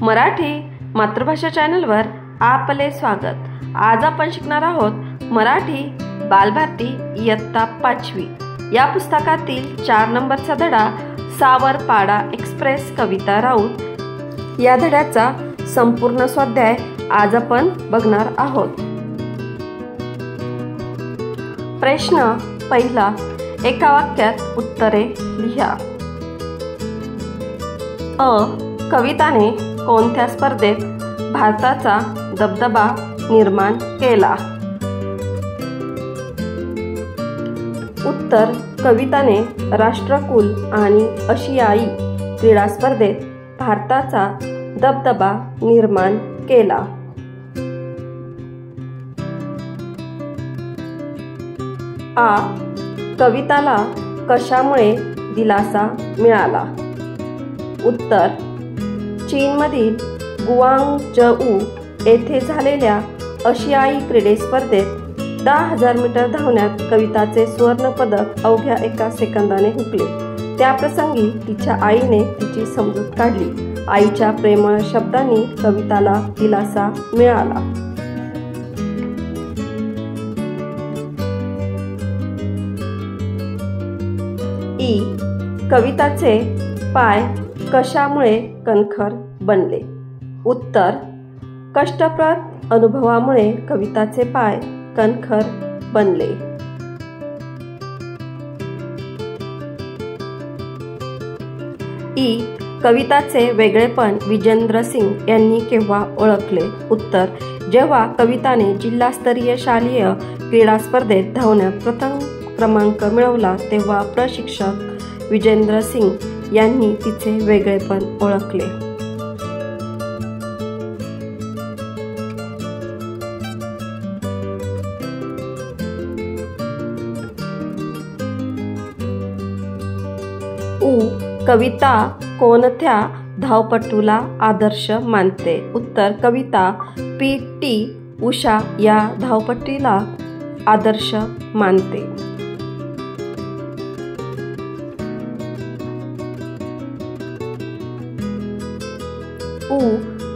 मराठी मातृभाषा चॅनलवर आपले स्वागत। आज आपण शिकणार आहोत मराठी बालभारती इयत्ता 5वी या पुस्तकातील 4 नंबरचा धडा सावरपाडा एक्सप्रेस कविता राऊत या धड्याचा संपूर्ण स्वाध्याय आज आपण बघणार आहोत। प्रश्न पहिला, एका वाक्यात उत्तरे लिहा। कविताने कोणत्या स्पर्धेत भारताचा दबदबा निर्माण केला? उत्तर, कविताने राष्ट्रकुल आणि आशियाई क्रीडा स्पर्धेत भारताचा दबदबा निर्माण केला। कविताला कशामुळे दिलासा मिळाला? उत्तर, चीनमधील गुआंगझू येथे झालेल्या आशियाई क्रीडा स्पर्धेत 10,000 मीटर धावण्यात कविताचे सुवर्ण पदक अवघ्या 1 सेकंदाने हुकले। त्या प्रसंगी तिच्या आईने तिची समजूत काढली। आईच्या प्रेमळ शब्दांनी कविताला दिलासा मिळाला। कविताचे पाय कशामुळे कणखर बनले? उत्तर, कष्टप्रद अनुभवामुळे कविताचे पाय कणखर बनले। कविताचे वेगळेपण विजेंद्र सिंग यांनी केव्हा ओळखले? उत्तर, जेव्हा कविताने जिल्हास्तरीय शालेय क्रीडा स्पर्धेत धावण्यात प्रथम क्रमांक मिळवला तेव्हा प्रशिक्षक विजेंद्र सिंग यांनी तिचे वेगळेपण ओळखले। कविता कोणत्या धावपटूला आदर्श मानते? उत्तर, कविता पी.टी. उषा या धावपटूला आदर्श मानते।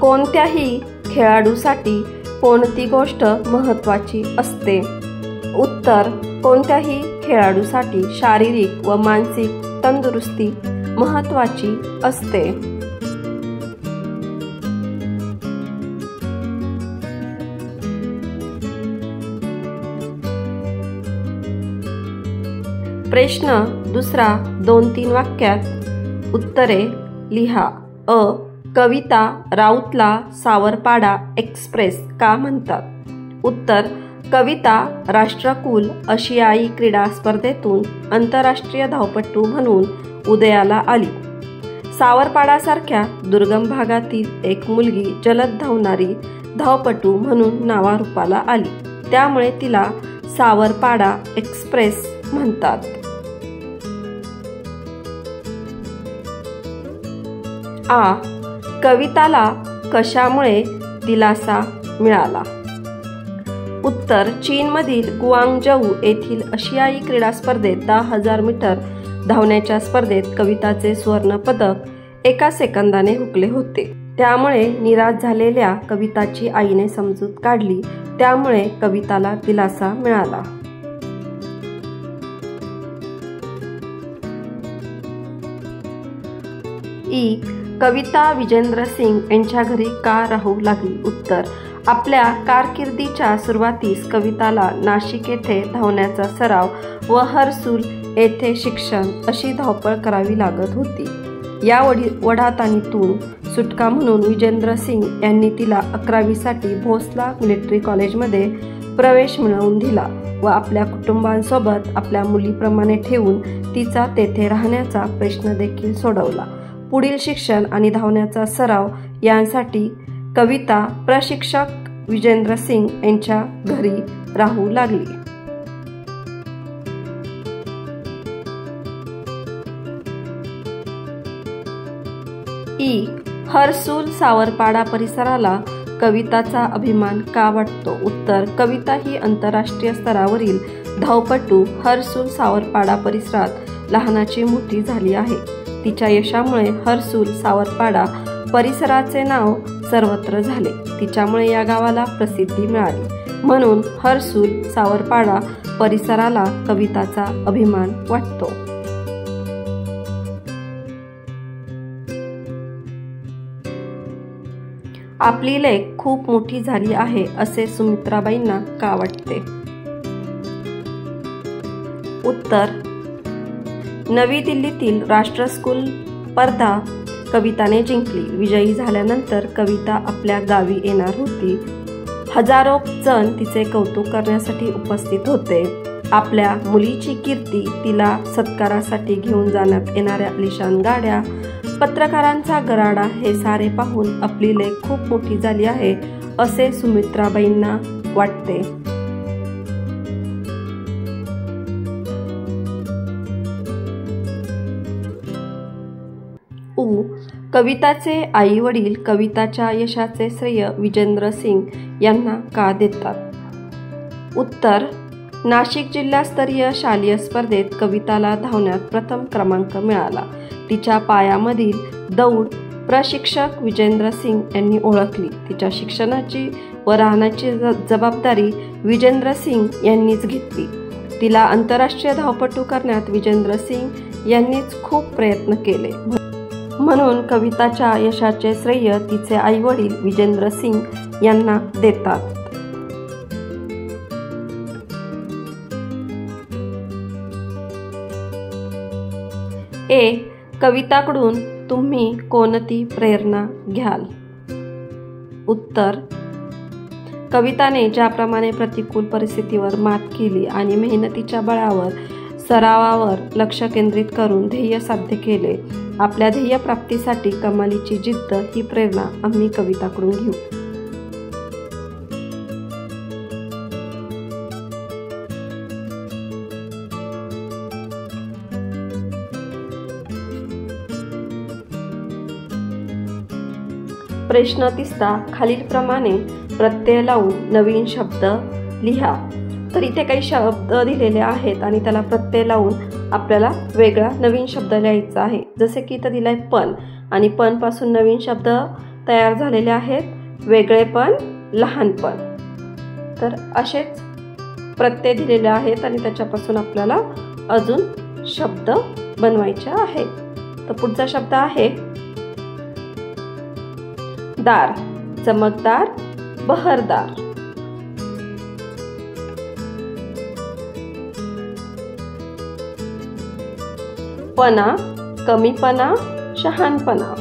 कोणत्याही खेळाडूसाठी कोणती गोष्ट महत्त्वाची असते? उत्तर, कोणत्याही खेळाडूसाठी शारीरिक व मानसिक तंदुरुस्ती महत्त्वाची असते। प्रश्न दुसरा, 2-3 वाक्यात उत्तरे लिहा। कविता राऊतला सावरपाडा एक्सप्रेस का म्हणतात? उत्तर, कविता राष्ट्रकुल आशियाई क्रीडा स्पर्धेतून आंतरराष्ट्रीय धावपटू म्हणून उदयाला आली। सावरपाडासारख्या दुर्गम भागातील एक मुलगी जलद धावणारी धावपटू म्हणून नावारूपाला आली, त्यामुळे तिला सावरपाडा एक्सप्रेस म्हणतात। कविताला कशामुळे दिलासा मिळाला? उत्तर, चीनमधील गुआंगझू येथील आशियाई क्रीडा स्पर्धेत 10,000 मीटर धावण्याच्या स्पर्धेत कविताचे सुवर्ण पदक 1 सेकंदाने हुकले होते। त्यामुळे निराश झालेल्या कविताची आईने समजूत काढली, त्यामुळे कविताला दिलासा मिळाला। कविता विजेंद्र सिंग यांच्या घरी का राहू लागली? उत्तर, आपल्या कारकिर्दीच्या सुरुवातीस कविताला नाशिक येथे धावण्याचा सराव व हर्सुल येथे शिक्षण अशी धावपळ करावी लागत होती। या ओढाताणीतून सुटका म्हणून विजेंद्र सिंग यांनी तिला 11वी साठी भोसला मिलिटरी कॉलेजमध्ये प्रवेश मिळवून दिला व आपल्या कुटुंबासोबत आपल्या मुलीप्रमाणे ठेवून तिचा तेथे राहण्याचा प्रश्न देखील सोडवला। पुढील शिक्षण आणि धावण्याचा सराव यांसाठी कविता प्रशिक्षक विजेंद्र सिंग यांच्या घरी राहू लागली। हर्सुल सावरपाडा परिसराला कविताचा अभिमान का वाटतो? उत्तर, कविता ही आंतरराष्ट्रीय स्तरावरील धावपटू हर्सुल सावरपाडा परिसरात लहानाची मोठी झाली आहे। तिच्या यशामुळे हर्सुल सावरपाडा परिसराचे नाव सर्वत्र झाले. तिच्यामुळे या गावाला प्रसिद्धी मिळाली. म्हणून हर्सूल सावरपाडा परिसराला कविताचा अभिमान वाटतो. आपली लेक खूप मोठी झाली आहे असे सुमित्राबाईंना का वाटते? उत्तर, नवी दिल्लीतील राष्ट्र स्कूल स्पर्धा कविताने जिंकली. विजयी झाल्यानंतर कविता आपल्या गावी येणार होती. हजारो जण तिचे कौतुक करण्यासाठी उपस्थित होते. आपल्या मुलीची कीर्ती, तिला सत्कारासाठी घेऊन जाण्यात येणाऱ्या आलिशान गाड्या, पत्रकारांचा गराडा हे सारे पाहून आपली लेक खूप मोठी झाली आहे असे सुमित्राबाईंना वाटते. कविताचे आई वडील कविताच्या यशाचे श्रेय विजेंद्र सिंग यांना का देतात? उत्तर, नाशिक जिल्हास्तरीय शालेय स्पर्धेत कविताला धावण्यात प्रथम क्रमांक मिळाला. तिच्या पायामधील दौड प्रशिक्षक विजेंद्र सिंग यांनी ओळखली. तिच्या शिक्षणाची व राहण्याची जबाबदारी विजेंद्र सिंग यांनीच घेतली. तिला आंतरराष्ट्रीय धावपटू करण्यात विजेंद्र सिंग यांनीच खूप प्रयत्न केले. म्हणून कविताच्या यशाचे श्रेय तिचे आई वडील विजेंद्र सिंग यांना देतात. कविताकडून तुम्ही कोणती प्रेरणा घ्याल? उत्तर, कविताने ज्याप्रमाणे प्रतिकूल परिस्थितीवर मात केली आणि मेहनतीच्या बळावर सरावावर लक्ष केंद्रित करून ध्येय साध्य केले, आपल्या ध्येय प्राप्तीसाठी कमालीची जिद्द ही प्रेरणा आम्ही कविताकडून घेऊ. प्रश्न 3 खालीलप्रमाणे प्रत्यय लावून नवीन शब्द लिहा. तर इथे काही शब्द दिलेले आहेत आणि त्याला प्रत्यय लावून आपल्याला वेगळा नवीन शब्द लिहायचा आहे. जसे की इथं दिलाय पण, आणि पण पासून नवीन शब्द तयार झालेले आहेत. वेगळेपण, लहानपण. तर असेच प्रत्यय दिलेले आहेत आणि त्याच्यापासून आपल्याला अजून शब्द बनवायचे आहेत. तर पुढचा शब्द आहे दार. चमकदार, बहरदार. पणा, कमीपणा, शहाणपणा.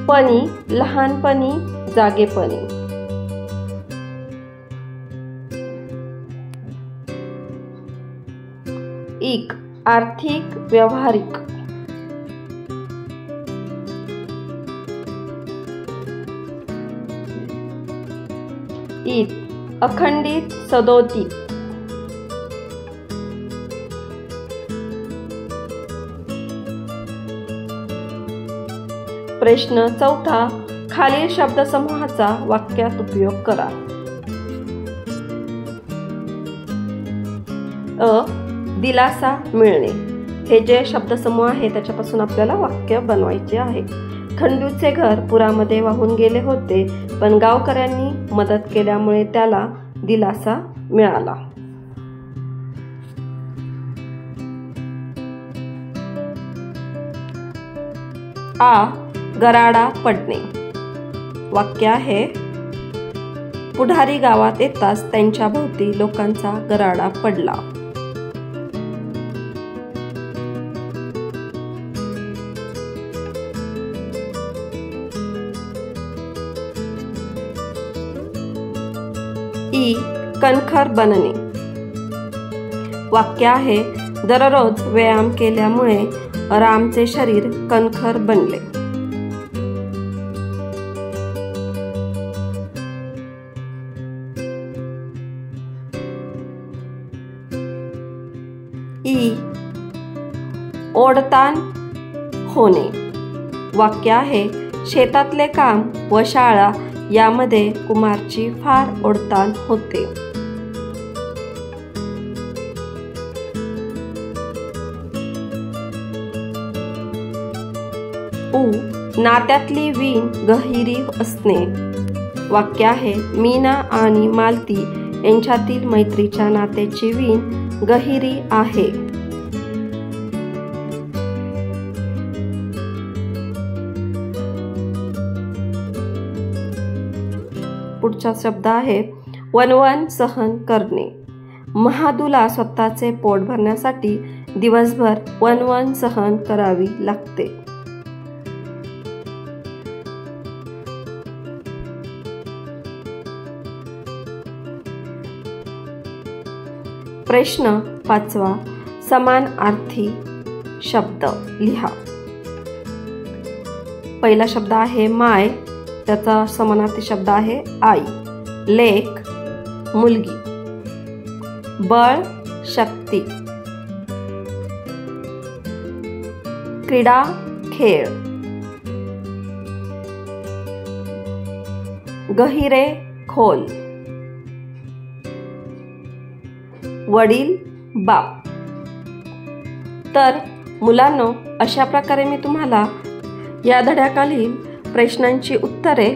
पणी, लहानपणी, जागेपणी. इक, आर्थिक, व्यावहारिक. ईद, अखंडित, सदोदित. प्रश्न 4 खालील शब्दसमूहाचा वाक्यात उपयोग करा. दिलासा मिळणे. हे जे शब्दसमूह आहे त्याच्यापासून आपल्याला वाक्य बनवायचे आहे. खंडूचे घर पुरामध्ये वाहून गेले होते, पण गावकऱ्यांनी मदत केल्यामुळे त्याला दिलासा मिळाला. गराडा पडणे. वाक्य आहे, पुढारी गावात येताच त्यांच्या भोवती लोकांचा गराडा पडला. कणखर बनणे. वाक्य आहे, दररोज व्यायाम केल्यामुळे रामचे शरीर कणखर बनले. ओढताण होणे. वाक्य आहे, शेतातले काम व शाळा यामध्ये कुमारची फार ओढताण होते. उ नात्यातली वीण गहिरी असणे. वाक्य आहे मीना आणि मालती यांच्यातील मैत्रीच्या नात्याची वीण गहिरी आहे. पुढचा शब्द आहे वणवण सहन करणे. महादूला स्वतःचे पोट भरण्यासाठी दिवसभर वणवण सहन करावी लागते. प्रश्न 5 समानार्थी शब्द लिहा. पहिला शब्द आहे माय, त्याचा समानार्थी शब्द आहे आई. लेक मुलगी. बळ शक्ती. क्रीडा खेळ. गहिरे खोल. वडील बाप. तर मुलांनो, अशा प्रकारे मी तुम्हाला या धड्याखालील प्रश्नांची उत्तरे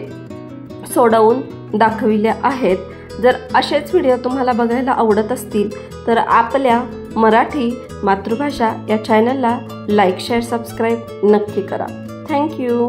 सोडवून दाखविल्या आहेत. जर असेच व्हिडिओ तुम्हाला बघायला आवडत असतील तर आपल्या मराठी मातृभाषा या चॅनलला लाईक शेअर सबस्क्राईब नक्की करा. थँक्यू.